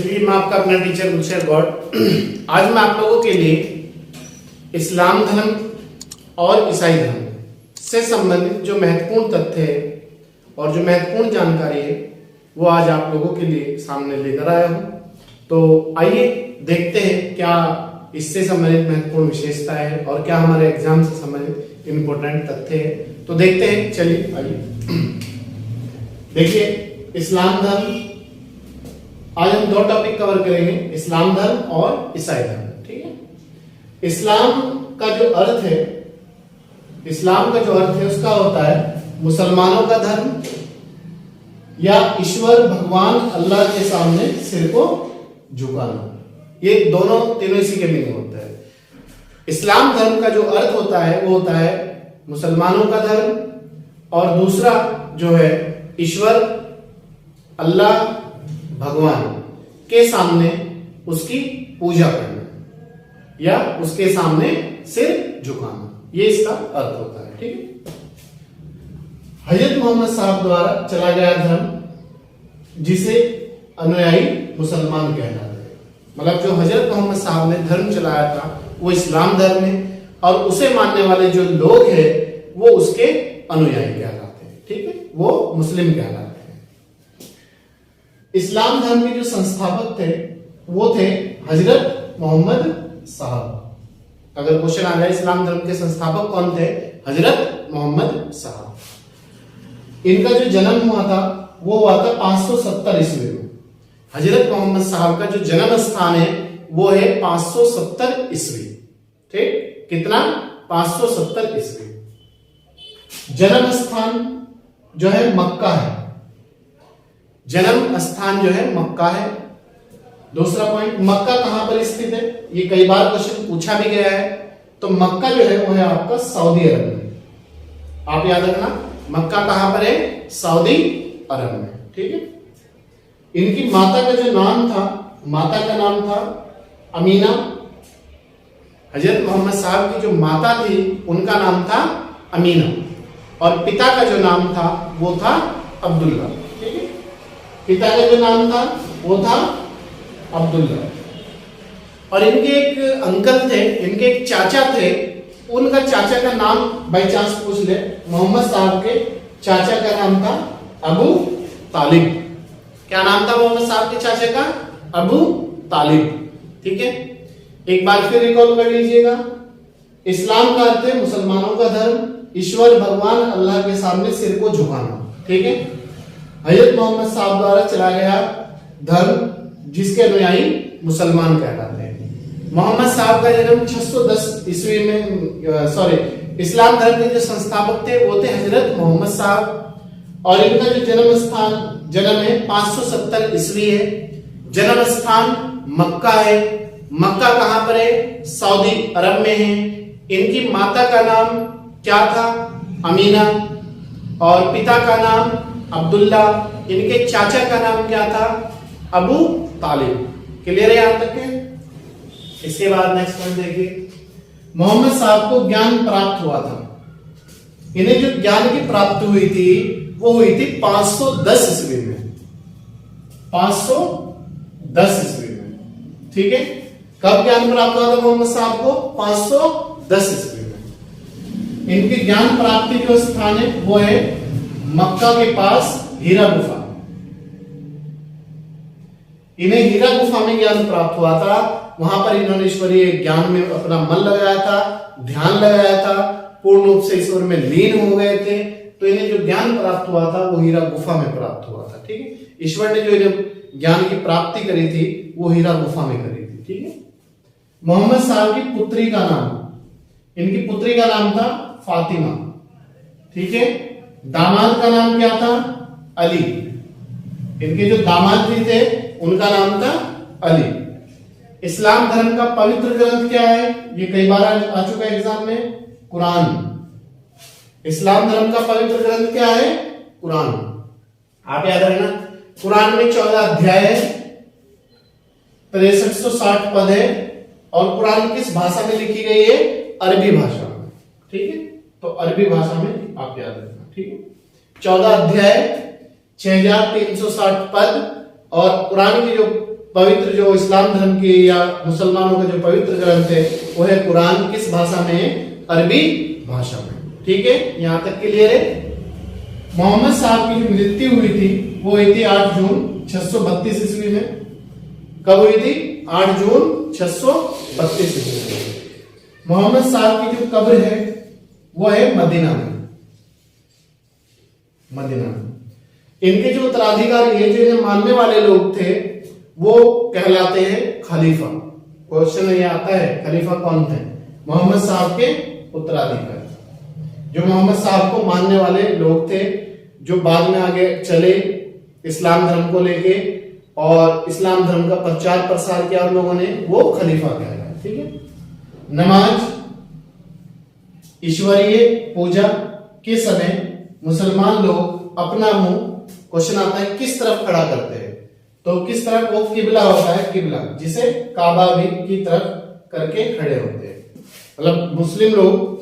चलिए, मैं आपका अपना टीचर गुलशर गौड़। आज मैं आप लोगों के लिए इस्लाम धर्म और ईसाई धर्म से संबंधित जो महत्वपूर्ण तथ्य है और जो महत्वपूर्ण जानकारी है वो आज आप लोगों के लिए सामने लेकर आया हूं। तो आइए देखते हैं क्या इससे संबंधित महत्वपूर्ण विशेषता है और क्या हमारे एग्जाम से संबंधित इंपॉर्टेंट तथ्य है। तो देखते हैं, चलिए आइए। देखिए, इस्लाम धर्म, आज हम दो टॉपिक कवर करेंगे, इस्लाम धर्म और ईसाई धर्म। ठीक है। इस्लाम का जो अर्थ है, इस्लाम का जो अर्थ है उसका होता है मुसलमानों का धर्म या ईश्वर भगवान अल्लाह के सामने सिर को झुकाना। ये तीनों इसी के मीनिंग होता है। इस्लाम धर्म का जो अर्थ होता है वो होता है मुसलमानों का धर्म, और दूसरा जो है ईश्वर अल्लाह भगवान के सामने उसकी पूजा करना या उसके सामने सिर झुकाना, ये इसका अर्थ होता है। ठीक है। हजरत मोहम्मद साहब द्वारा चला गया धर्म जिसे अनुयायी मुसलमान कहलाते हैं, मतलब जो हजरत मोहम्मद साहब ने धर्म चलाया था वो इस्लाम धर्म है, और उसे मानने वाले जो लोग हैं वो उसके अनुयायी कहलाते हैं। ठीक है, वो मुस्लिम कहलाते हैं। इस्लाम धर्म के जो संस्थापक थे वो थे हजरत मोहम्मद साहब। अगर क्वेश्चन आ जाए इस्लाम धर्म के संस्थापक कौन थे, हजरत मोहम्मद साहब। इनका जो जन्म हुआ था वो हुआ था 570 ईस्वी में। हजरत मोहम्मद साहब का जो जन्म स्थान है वो है 570 ईस्वी। ठीक, कितना? 570 ईस्वी। जन्म स्थान जो है मक्का है, जन्म स्थान जो है मक्का है। दूसरा पॉइंट, मक्का कहां पर स्थित है, ये कई बार क्वेश्चन पूछा भी गया है। तो मक्का जो है वो है आपका सऊदी अरब में। आप याद रखना, मक्का कहां पर है, सऊदी अरब में। ठीक है। इनकी माता का जो नाम था, माता का नाम था अमीना। हजरत मोहम्मद साहब की जो माता थी उनका नाम था अमीना, और पिता का जो नाम था वो था अब्दुल्ला। ठीक है, पिता का जो नाम था वो था अब्दुल्ला। और इनके एक अंकल थे, इनके एक चाचा थे, उनका चाचा का नाम बाई चांस पूछ ले, मोहम्मद साहब के चाचा का नाम था अबू तालिब। क्या नाम था मोहम्मद साहब के चाचा का? अबू तालिब। ठीक है, एक बार फिर रिकॉल कर लीजिएगा। इस्लाम का अर्थ है मुसलमानों का धर्म, ईश्वर भगवान अल्लाह के सामने सिर को झुकाना। ठीक है। हजरत मोहम्मद साहब द्वारा चला गया धर्म जिसके अनुयायी मुसलमान कहलाते हैं। मोहम्मद साहब का जन्म 610 ईस्वी में, इस्लाम धर्म के जो संस्थापक थे वो थे हजरत मोहम्मद साहब, और इनका जो जन्म है 570 ईस्वी है। जन्म स्थान मक्का है। मक्का कहां पर है? सऊदी अरब में है। इनकी माता का नाम क्या था? अमीना, और पिता का नाम अब्दुल्ला। इनके चाचा का नाम क्या था? अबू तालिब। क्लियर है यहां तक के? इसके बाद नेक्स्ट पॉइंट देखिए, मोहम्मद साहब को ज्ञान प्राप्त हुआ था। इन्हें जो ज्ञान की प्राप्ति हुई थी वो हुई थी 510 ईस्वी में। 510 ईस्वी में। ठीक है, कब ज्ञान प्राप्त हुआ था मोहम्मद साहब को? 510 ईस्वी में। इनकी ज्ञान प्राप्ति जो स्थान है वो है मक्का के पास हीरा गुफा। इन्हें हीरा गुफा में ज्ञान प्राप्त हुआ था। वहां पर इन्होंने ईश्वरीय ज्ञान में अपना मन लगाया था, ध्यान लगाया था, पूर्ण रूप से ईश्वर में लीन हो गए थे। तो इन्हें जो ज्ञान प्राप्त हुआ था वो हीरा गुफा में प्राप्त हुआ था। ठीक है, ईश्वर ने जो इन्हें ज्ञान की प्राप्ति करी थी वो हीरा गुफा में करी थी। ठीक है। मोहम्मद साहब की पुत्री का नाम, इनकी पुत्री का नाम था फातिमा। ठीक है। दामाद का नाम क्या था? अली। इनके जो दामाद भी थे उनका नाम था अली। इस्लाम धर्म का पवित्र ग्रंथ क्या है? ये कई बार आ चुका है एग्जाम में, कुरान। इस्लाम धर्म का पवित्र ग्रंथ क्या है? कुरान। आप याद रखना, कुरान में 14 अध्याय है, 6360 पद है, और कुरान किस भाषा में लिखी गई है? अरबी भाषा में। ठीक है, तो अरबी भाषा में आप याद रखना। ठीक है, 14 अध्याय, 6360 पद, और कुरान की जो पवित्र जो इस्लाम धर्म की या मुसलमानों का जो पवित्र ग्रंथ है वो है कुरान। किस भाषा में है? अरबी भाषा में। ठीक है, यहां तक क्लियर है। मोहम्मद साहब की जो मृत्यु हुई थी वो हुई थी 8 जून 632 ईस्वी में। कब हुई थी? 8 जून 632 ईस्वी में। मोहम्मद साहब की जो कब्र है वो है मदीना में। मदीना में इनके जो उत्तराधिकारी है, जो इन्हें मानने वाले लोग थे, वो कहलाते हैं खलीफा। क्वेश्चन ये आता है खलीफा कौन थे? मोहम्मद साहब के उत्तराधिकारी, जो मोहम्मद साहब को मानने वाले लोग थे, जो बाद में आगे चले इस्लाम धर्म को लेके और इस्लाम धर्म का प्रचार प्रसार किया उन लोगों ने, वो खलीफा कहलाए। ठीक है। नमाज, ईश्वरीय पूजा के समय मुसलमान लोग अपना मुंह, क्वेश्चन आता है किस तरफ खड़ा करते हैं? तो किस तरफ? वो किबला होता है, किबला, जिसे काबा भी की तरफ करके खड़े होते हैं। मतलब मुस्लिम लोग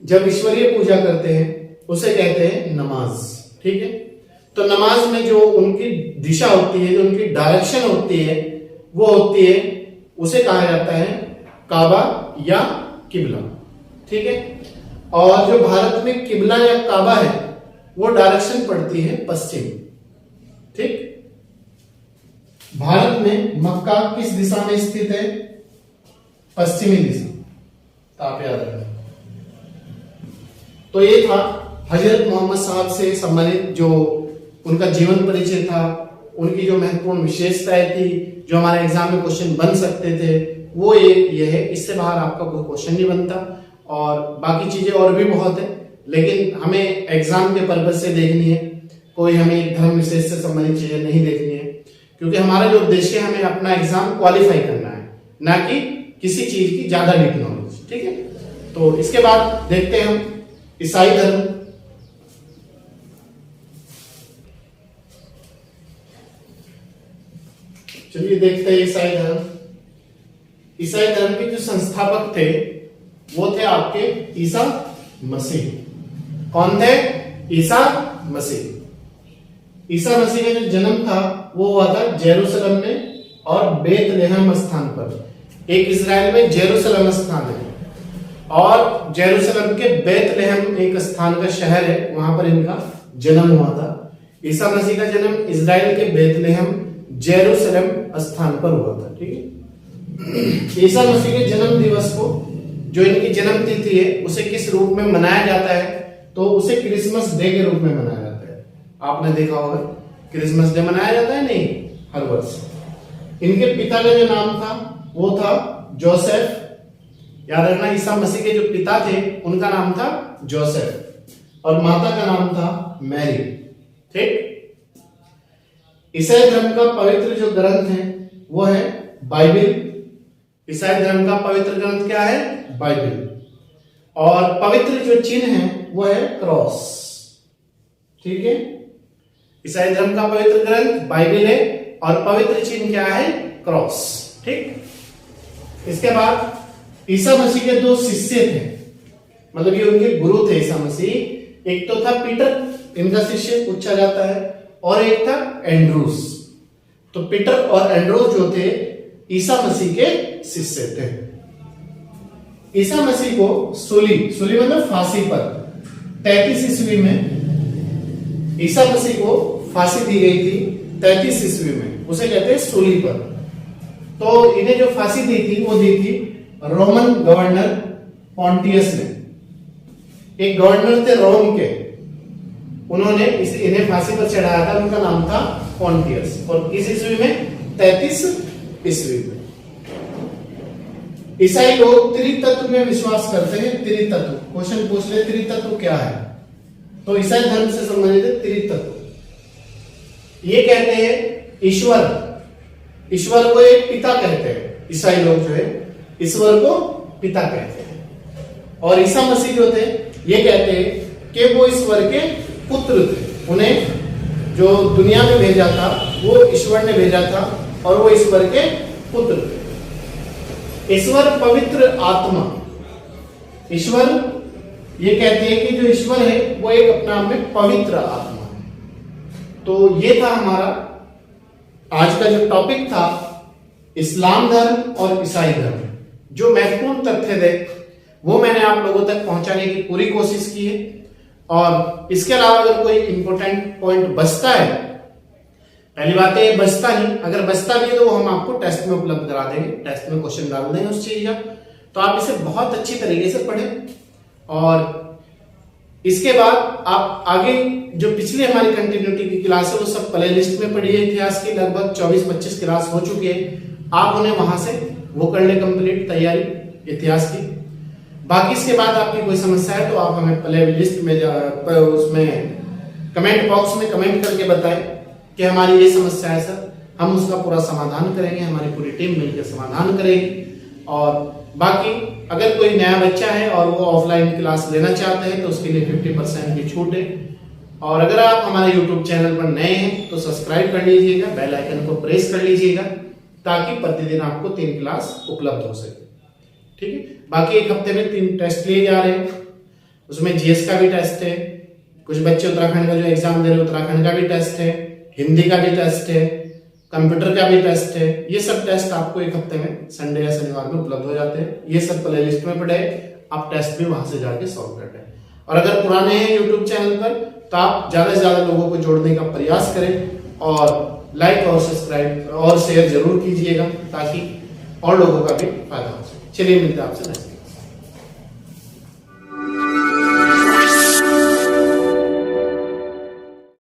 जब ईश्वरीय पूजा करते हैं उसे कहते हैं नमाज। ठीक है। तो नमाज में जो उनकी दिशा होती है, जो उनकी डायरेक्शन होती है, वो होती है, उसे कहा जाता है काबा या किबला। ठीक है। और जो भारत में किबला या काबा है वो डायरेक्शन पड़ती है पश्चिम। ठीक। भारत में मक्का किस दिशा में स्थित है? पश्चिमी दिशा। तो आप याद रखें। तो ये था हजरत मोहम्मद साहब से संबंधित जो उनका जीवन परिचय था, उनकी जो महत्वपूर्ण विशेषताएं थी, जो हमारे एग्जाम में क्वेश्चन बन सकते थे, वो ये है। इससे बाहर आपका कोई क्वेश्चन नहीं बनता। और बाकी चीजें और भी बहुत है, लेकिन हमें एग्जाम के पर्पज से देखनी है, कोई हमें धर्म विशेष से संबंधित चीजें नहीं देखनी है, क्योंकि हमारा जो उद्देश्य है, हमें अपना एग्जाम क्वालिफाई करना है, ना कि किसी चीज की ज्यादा डीप नॉलेज। ठीक है। तो इसके बाद देखते हैं हम ईसाई धर्म। चलिए देखते हैं ईसाई धर्म। ईसाई धर्म के जो संस्थापक थे वो थे आपके ईसा मसीह। कौन थे? ईसा मसीह। ईसा मसीह का जो जन्म था वो हुआ था जेरूसलम में और बेतलेहम स्थान पर। एक इजराइल में जेरूसलम स्थान है और जेरूसलम के बेतलेहम एक स्थान का शहर है, वहां पर इनका जन्म हुआ था। ईसा मसीह का जन्म इजराइल के बेतलेहम जेरूसलम स्थान पर हुआ था। ठीक है। ईसा मसीह के जन्म दिवस को, जो इनकी जन्म तिथि है, उसे किस रूप में मनाया जाता है? तो उसे क्रिसमस डे के रूप में मनाया जाता है। आपने देखा होगा क्रिसमस डे मनाया जाता है नहीं, हर वर्ष। इनके पिता का जो नाम था वो था जोसेफ। याद रखना, ईसा मसीह के जो पिता थे उनका नाम था जोसेफ और माता का नाम था मैरी। ठीक। ईसाई धर्म का पवित्र जो ग्रंथ है वो है बाइबिल। ईसाई धर्म का पवित्र ग्रंथ क्या है? बाइबिल। और पवित्र जो चिन्ह है वो है क्रॉस। ठीक है। ईसाई धर्म का पवित्र ग्रंथ बाइबिल है और पवित्र चिन्ह क्या है? क्रॉस। ठीक। इसके बाद ईसा मसीह के 2 शिष्य थे, मतलब ये उनके गुरु थे ईसा मसीह। एक तो था पीटर, इनका शिष्य पूछा जाता है, और एक था एंड्रूस। तो पीटर और एंड्रूस जो थे ईसा मसीह के शिष्य थे। ईसा मसीह को सूली मतलब फांसी पर 33 ईस्वी में ईसा मसीह को फांसी दी गई थी 33 ईस्वी में, उसे कहते हैं सूली पर। तो इन्हें जो फांसी दी थी वो दी थी रोमन गवर्नर पॉन्टियस ने। एक गवर्नर थे रोम के, उन्होंने इन्हें फांसी पर चढ़ाया था, उनका नाम था पॉन्टियस। और किस ईस्वी में? 33 ईस्वी में। ईसाई लोग त्रितत्व में विश्वास करते हैं। त्रितत्व, क्वेश्चन पूछ ले त्रितत्व क्या है? तो ईसाई धर्म से संबंधित है त्रितत्व। ये कहते हैं ईश्वर को एक पिता कहते हैं। ईसाई लोग जो है ईश्वर को पिता कहते हैं। और ईसा मसीह जो थे ये कहते हैं कि वो ईश्वर के पुत्र थे। उन्हें जो दुनिया में भेजा था वो ईश्वर ने भेजा था और वो ईश्वर के पुत्र थे। ईश्वर पवित्र आत्मा। ईश्वर ये कहते हैं कि जो ईश्वर है वो एक अपने आप में पवित्र आत्मा है। तो ये था हमारा आज का जो टॉपिक था इस्लाम धर्म और ईसाई धर्म, जो महत्वपूर्ण तथ्य थे वो मैंने आप लोगों तक पहुंचाने की पूरी कोशिश की है। और इसके अलावा अगर कोई इंपॉर्टेंट पॉइंट बचता है, पहली बात है बचता नहीं, अगर बचता भी है तो वो हम आपको टेस्ट में उपलब्ध करा देंगे, टेस्ट में क्वेश्चन डाल देंगे उस चीज का, तो आप इसे बहुत अच्छी तरीके से पढ़ें। और इसके बाद आप आगे जो पिछली हमारी कंटिन्यूटी की क्लास है वो सब प्ले लिस्ट में पढ़िए। इतिहास की लगभग 24-25 क्लास हो चुकी है, आप उन्हें वहां से वो कर ले कंप्लीट तैयारी इतिहास की। बाकी इसके बाद आपकी कोई समस्या है तो आप हमें प्ले लिस्ट में उसमें कमेंट बॉक्स में कमेंट करके बताएं कि हमारी ये समस्या है सर, हम उसका पूरा समाधान करेंगे, हमारी पूरी टीम मिलकर समाधान करेगी। और बाकी अगर कोई नया बच्चा है और वो ऑफलाइन क्लास लेना चाहते हैं तो उसके लिए 50% की छूट है। और अगर आप हमारे YouTube चैनल पर नए हैं तो सब्सक्राइब कर लीजिएगा, बेल आइकन को प्रेस कर लीजिएगा ताकि प्रतिदिन आपको 3 क्लास उपलब्ध हो सके। ठीक है, बाकी एक हफ्ते में 3 टेस्ट लिए जा रहे हैं, उसमें जीएस का भी टेस्ट है, कुछ बच्चे उत्तराखंड का जो एग्जाम दे रहे हैं उत्तराखंड का भी टेस्ट है, हिंदी का भी टेस्ट है, कंप्यूटर का भी टेस्ट है। ये सब टेस्ट आपको एक हफ्ते में संडे या शनिवार में उपलब्ध हो जाते हैं। ये सब प्ले लिस्ट में पड़े, आप टेस्ट भी वहां से जाके सॉल्व करते हैं। और अगर पुराने हैं यूट्यूब चैनल पर तो आप ज्यादा से ज्यादा लोगों को जोड़ने का प्रयास करें और लाइक और सब्सक्राइब और शेयर जरूर कीजिएगा ताकि और लोगों का भी फायदा हो सके। चलिए मिलते हैं आपसे नेक्स्ट।